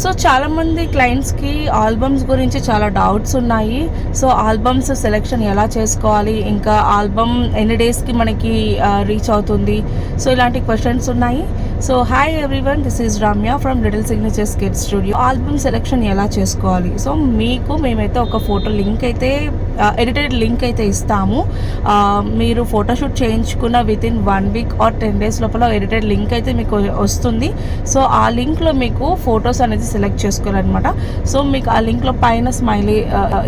So చాలామంది క్లయింట్స్కి albums గురించి చాలా డౌట్స్ ఉన్నాయి. సో ఆల్బమ్స్ సెలెక్షన్ ఎలా చేసుకోవాలి, ఇంకా ఆల్బమ్ ఎన్ని డేస్కి మనకి రీచ్ అవుతుంది, సో ఇలాంటి క్వశ్చన్స్ ఉన్నాయి. So hi everyone, this is Ramya from little signatures kids studio. Album selection ఎలా చేసుకోవాలి, సో మీకు మేమైతే ఒక ఫోటో లింక్ అయితే ఎడిటెడ్ లింక్ అయితే ఇస్తాము. మీరు ఫోటోషూట్ చేయించుకున్న వితిన్ 1 వీక్ ఆర్ 10 days లోపల ఎడిటెడ్ లింక్ అయితే మీకు వస్తుంది. సో ఆ లింక్లో మీకు ఫొటోస్ అనేది సెలెక్ట్ చేసుకోవాలన్నమాట. సో మీకు ఆ లింక్లో పైన స్మైలీ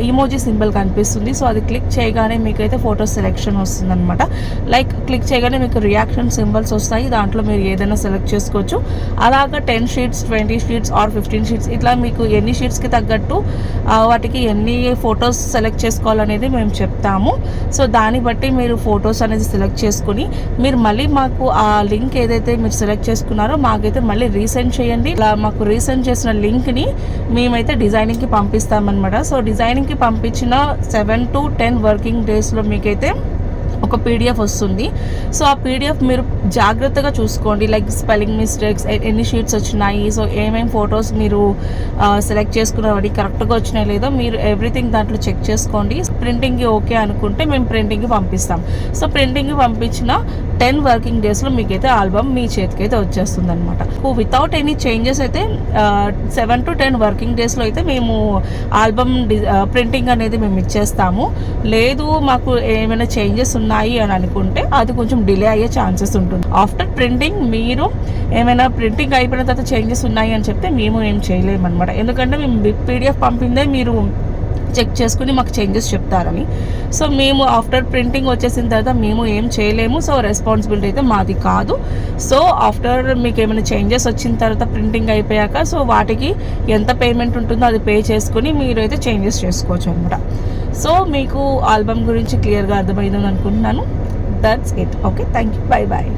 ఇమోజీ సింబల్ కనిపిస్తుంది. సో అది క్లిక్ చేయగానే మీకైతే ఫోటో సెలెక్షన్ వస్తుంది అనమాట. లైక్ క్లిక్ చేయగానే మీకు రియాక్షన్ సింబల్స్ వస్తాయి. దాంట్లో మీరు ఏదైనా సెలెక్ట్ చేసుకోవచ్చు. అలాగా 10 sheets, 20 sheets ఆర్ 15 sheets ఇట్లా మీకు ఎన్ని షీట్స్కి తగ్గట్టు వాటికి ఎన్ని ఫొటోస్ సెలెక్ట్ చేసుకోవాలనేది మేము చెప్తాము. సో దాన్ని బట్టి మీరు ఫొటోస్ అనేది సెలెక్ట్ చేసుకుని మీరు మళ్ళీ మాకు ఆ లింక్ ఏదైతే మీరు సెలెక్ట్ చేసుకున్నారో మాకైతే మళ్ళీ రీసెండ్ చేయండి. ఇలా మాకు రీసెండ్ చేసిన లింక్ని మేమైతే డిజైనింగ్కి పంపిస్తామన్నమాట. సో డిజైనింగ్కి పంపించిన 7 to 10 వర్కింగ్ డేస్లో మీకైతే ఒక పీడిఎఫ్ వస్తుంది. సో ఆ పీడిఎఫ్ మీరు జాగ్రత్తగా చూసుకోండి. లైక్ స్పెల్లింగ్ మిస్టేక్స్, ఎన్ని షీట్స్ వచ్చినాయి, సో ఏమేమి ఫొటోస్ మీరు సెలెక్ట్ చేసుకున్నవి కరెక్ట్గా వచ్చినాయి లేదో మీరు ఎవ్రీథింగ్ దాంట్లో చెక్ చేసుకోండి. ప్రింటింగ్కి ఓకే అనుకుంటే మేము ప్రింటింగ్కి పంపిస్తాం. సో ప్రింటింగ్కి పంపించిన 10 వర్కింగ్ డేస్లో మీకైతే ఆల్బమ్ మీ చేతికి అయితే వచ్చేస్తుంది అనమాట. వితౌట్ ఎనీ చేంజెస్ అయితే 7 to 10 వర్కింగ్ డేస్లో అయితే మేము ఆల్బమ్ ప్రింటింగ్ అనేది మేము ఇచ్చేస్తాము. లేదు మాకు ఏమైనా చేంజెస్ ఉన్నాయి అని అనుకుంటే అది కొంచెం డిలే అయ్యే ఛాన్సెస్ ఉంటుంది. ఆఫ్టర్ ప్రింటింగ్ మీరు ఏమైనా ప్రింటింగ్ అయిపోయిన తర్వాత చేంజెస్ ఉన్నాయి అని చెప్తే మేము ఏం చేయలేము అనమాట. ఎందుకంటే మేము పీడిఎఫ్ పంపిందే మీరు చెక్ చేసుకుని మాకు చేంజెస్ చెప్తారని. సో మేము ఆఫ్టర్ ప్రింటింగ్ వచ్చేసిన తర్వాత మేము ఏం చేయలేము. సో రెస్పాన్సిబిలిటీ అయితే మాది కాదు. సో ఆఫ్టర్ మీకు ఏమైనా చేంజెస్ వచ్చిన తర్వాత ప్రింటింగ్ అయిపోయాక సో వాటికి ఎంత పేమెంట్ ఉంటుందో అది పే చేసుకుని మీరు అయితే చేంజెస్ చేసుకోవచ్చు అనమాట. సో మీకు ఆల్బమ్ గురించి క్లియర్గా అర్థమైందని అనుకుంటున్నాను. That's it. Okay, thank you, bye bye.